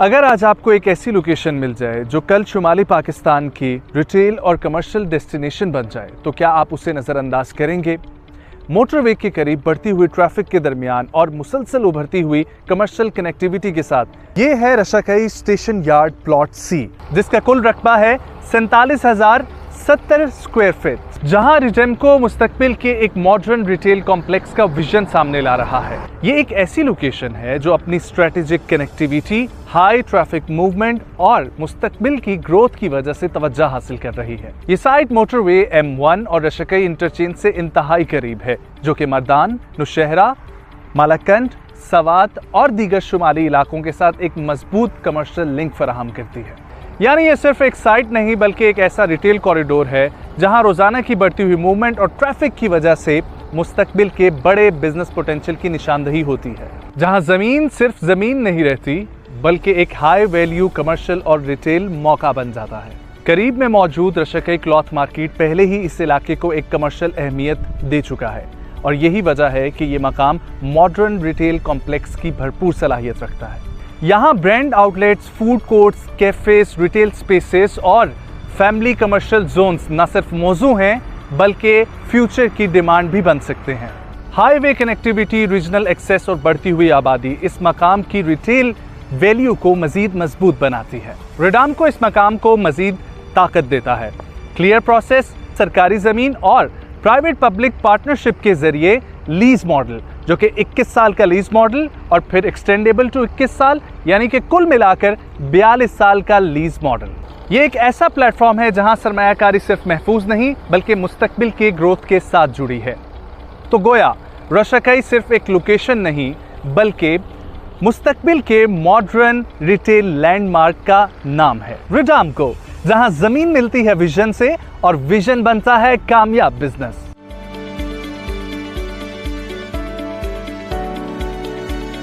अगर आज आपको एक ऐसी लोकेशन मिल जाए जो कल शुमाली पाकिस्तान की रिटेल और कमर्शियल डेस्टिनेशन बन जाए, तो क्या आप उसे नज़रअंदाज करेंगे? मोटरवे के करीब बढ़ती हुई ट्रैफिक के दरमियान और मुसलसल उभरती हुई कमर्शियल कनेक्टिविटी के साथ ये है रशाकई स्टेशन यार्ड प्लॉट सी, जिसका कुल रकबा है 47,070 स्क्वायर फीट, जहां रिजेमको मुस्तकबिल के एक मॉडर्न रिटेल कॉम्प्लेक्स का विजन सामने ला रहा है। ये एक ऐसी लोकेशन है जो अपनी strategic connectivity, high traffic movement और मुस्तकबिल की ग्रोथ की वजह से तवज्जो हासिल कर रही है। ये साइट मोटरवे M1 और रशाकई इंटरचेंज से इंतहाई करीब है, जो कि मर्दान, नौशहरा, मालाकंड, सवात और दीगर शुमाली इलाकों के साथ एक मजबूत कमर्शियल लिंक फराहम करती है। यानी ये सिर्फ एक साइट नहीं बल्कि एक ऐसा रिटेल कॉरिडोर है जहां रोजाना की बढ़ती हुई मूवमेंट और ट्रैफिक की वजह से मुस्तकबिल के बड़े बिजनेस पोटेंशियल की निशानदही होती है, जहां जमीन सिर्फ जमीन नहीं रहती बल्कि एक हाई वैल्यू कमर्शियल और रिटेल मौका बन जाता है। करीब में मौजूद रशाकई क्लॉथ मार्केट पहले ही इस इलाके को एक कमर्शियल अहमियत दे चुका है और यही वजह है कि ये मकाम मॉडर्न रिटेल कॉम्प्लेक्स की भरपूर सलाहियत रखता है। यहाँ brand outlets, food courts, cafes, retail spaces और फैमिली कमर्शियल जोन्स न सिर्फ मौजूद हैं बल्कि फ्यूचर की डिमांड भी बन सकते हैं। हाईवे कनेक्टिविटी, रीजनल एक्सेस और बढ़ती हुई आबादी इस मकाम की रिटेल वैल्यू को मजीद मजबूत बनाती है। रिडामको इस मकाम को मजीद ताकत देता है। क्लियर प्रोसेस, सरकारी ज़मीन और प्राइवेट पब्लिक पार्टनरशिप के जरिए लीज मॉडल, जो कि 21 साल का लीज मॉडल और फिर एक्सटेंडेबल टू 21 साल, यानी कि कुल मिलाकर 42 साल का लीज मॉडल। ये एक ऐसा प्लेटफॉर्म है जहां सरमायाकारी सिर्फ महफूज नहीं बल्कि मुस्तकबिल के ग्रोथ के साथ जुड़ी है। तो गोया रशाकई सिर्फ एक लोकेशन नहीं बल्कि मुस्तकबिल के मॉडर्न रिटेल लैंडमार्क का नाम है। रिडामको, जहां जमीन मिलती है विजन से और विजन बनता है कामयाब बिजनेस।